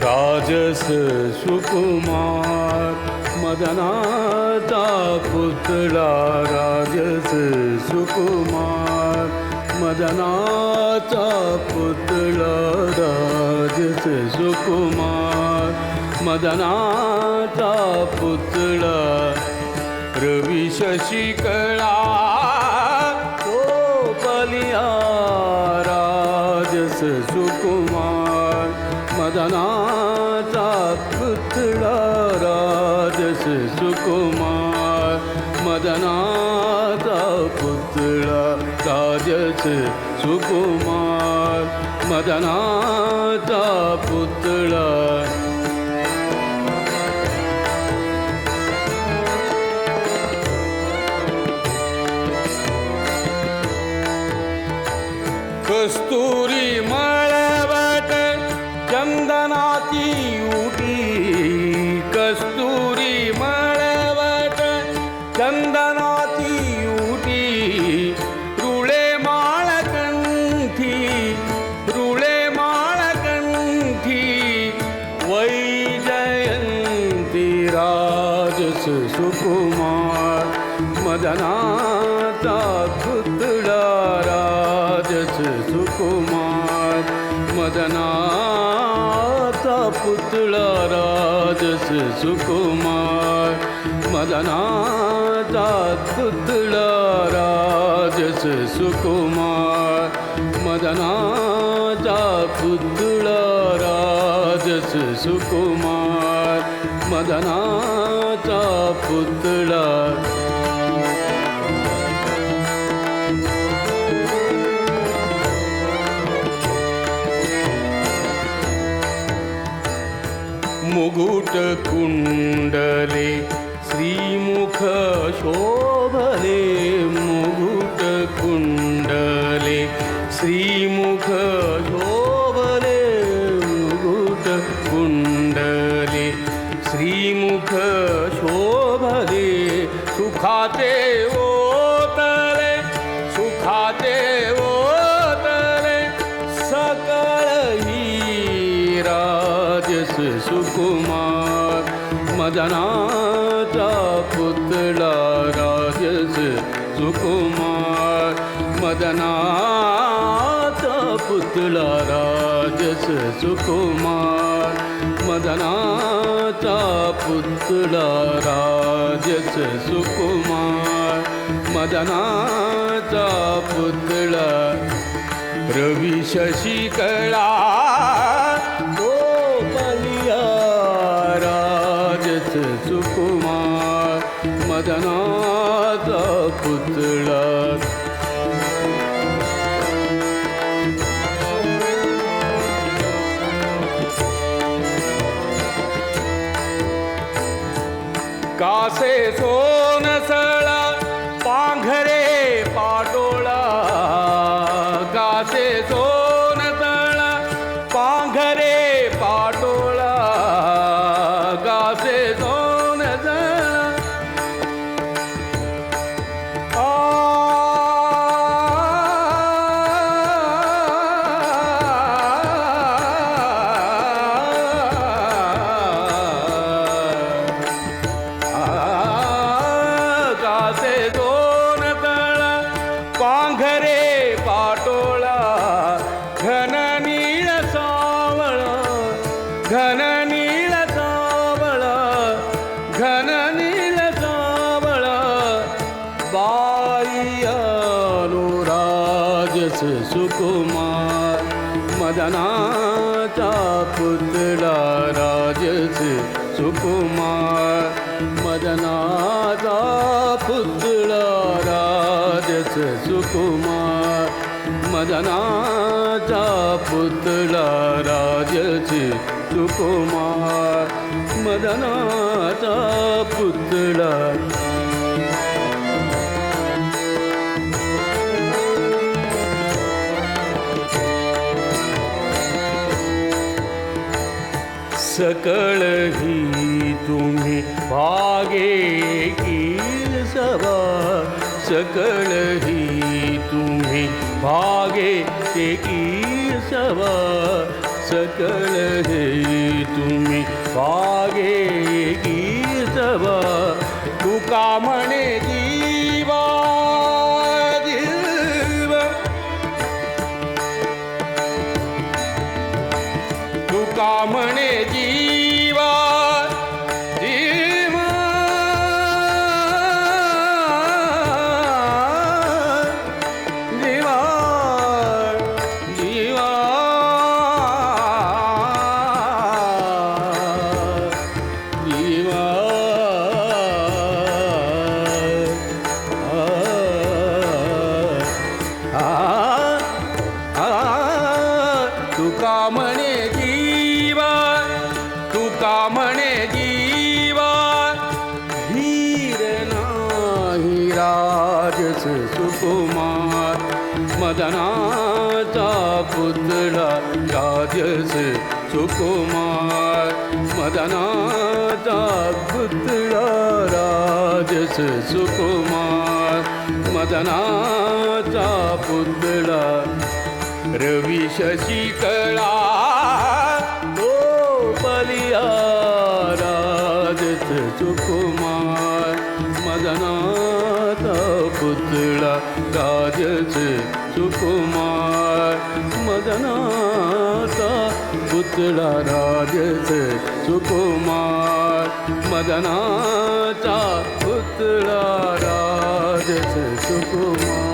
राजस सुकुमार मदनाचा पुतळा राजस सुकुमार मदनाचा पुतळा राजस सुकुमार मदनाचा पुतळा रवी शशिकला तो बलिया राजस सुकुमार मदनाचा पुतळा राजस सुकुमार मदनाचा पुतळा राजस सुकुमार मदनाचा पुतळा कस्तुरी मळवट चंदनाची उटी कस्तुरी मळवट चंदनाची उटी रुळे माळकंठी वैजयंती राजस सुकुमार मदनाचा पुतळा राजस सुकुमार मदनाचा पुतळा राजस सुकुमार मदनाचा पुतळा राजस सुकुमार मदनाचा पुतळा राजस सुकुमार मदनाचा पुतळा मुकुट कुंडले श्रीमुख शोभले मुकुट कुंडले श्रीमुख शोभले मुकुट कुंडले श्रीमुख शोभले सुखाचे ओतले सकळ ही राजस सुकुमार मदनाचा पुतळा राजस सुकुमार मदनाचा पुतळा राजस सुकुमार मदनाचा पुतळा राजस सुकुमार मदनाचा पुतळा रवी शशिकला तो बलिया राजस सुकुमार मदनाचा पुतळा कासे सोनसळा पांघरे पाटोळा कासे सोनसळा पांघरे पाटोळा कासे सोनसळा कासे सोनसळा पांघरे पाटोळा घन नीळ सावळा घन नीळ सावळा घन नीळ सावळा बाई अनुराजस सुकुमार मदनाचा पुतळा राजस सुकुमार मदनाचा पुतळा राजस सुकुमार मदनाचा पुतळा राजस सुकुमार मदनाचा पुतळा सकळ ही तुम्ही भागे की सभा सकळ ही तुम्ही भागे की सभा सकळ हे तुम्ही वागे गीतवा तुका म्हणे जीवा जीवा तुका म्हणे जीवा जीवा जीवा जीवा जीवा तुका म्हणे जीवा तुका म्हणे जीवा धीर नाही राजस सुकुमार मदनाचा पुतळा राजस सुकुमार मदनाचा पुतळा राजस सुकुमार मदनाचा पुतळा रवी शशिकळा तो बलिया राजस सुकुमार मदनाचा पुतळा राजस सुकुमार मदनाचा पुतळा राजस सुकुमार मदनाचा पुतळा राजस सुकुमार